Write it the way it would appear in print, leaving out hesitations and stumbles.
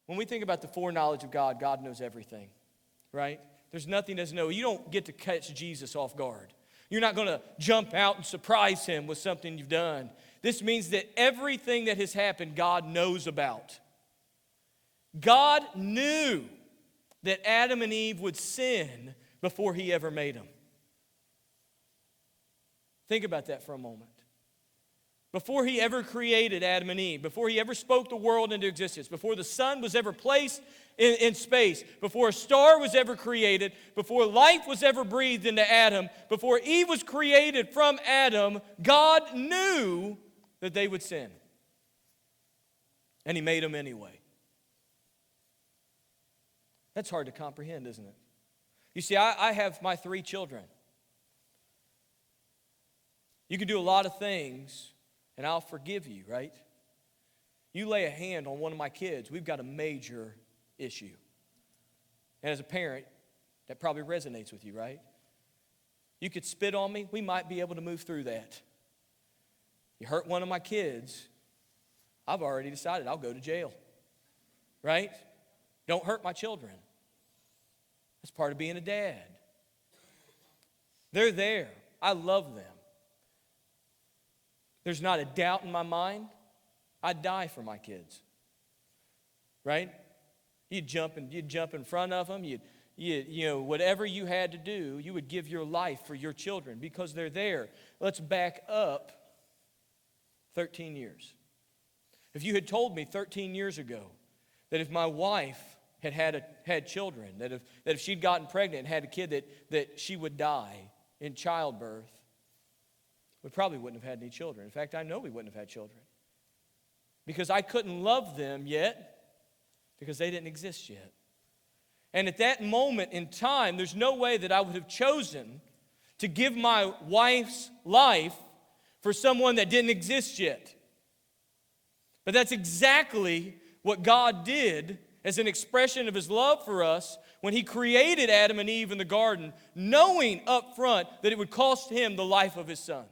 When we think about the foreknowledge of God, God knows everything, right? There's nothing he doesn't know. You don't get to catch Jesus off guard. You're not going to jump out and surprise him with something you've done. This means that everything that has happened, God knows about. God knew that Adam and Eve would sin before he ever made them. Think about that for a moment. Before he ever created Adam and Eve, before he ever spoke the world into existence, before the sun was ever placed in space, before a star was ever created, before life was ever breathed into Adam, before Eve was created from Adam, God knew that they would sin. And he made them anyway. That's hard to comprehend, isn't it? You see, I have my 3 children. You can do a lot of things, and I'll forgive you, right? You lay a hand on one of my kids, we've got a major issue. And as a parent, that probably resonates with you, right? You could spit on me, we might be able to move through that. You hurt one of my kids, I've already decided I'll go to jail, right? Don't hurt my children. That's part of being a dad. They're there. I love them. There's not a doubt in my mind, I'd die for my kids. Right? You'd jump in front of them. You know, whatever you had to do, you would give your life for your children because they're there. Let's back up 13 years. If you had told me 13 years ago that if my wife had children, that if she'd gotten pregnant and had a kid that she would die in childbirth, we probably wouldn't have had any children. In fact, I know we wouldn't have had children. Because I couldn't love them yet because they didn't exist yet. And at that moment in time, there's no way that I would have chosen to give my wife's life for someone that didn't exist yet. But that's exactly what God did as an expression of his love for us when he created Adam and Eve in the garden, knowing up front that it would cost him the life of his son.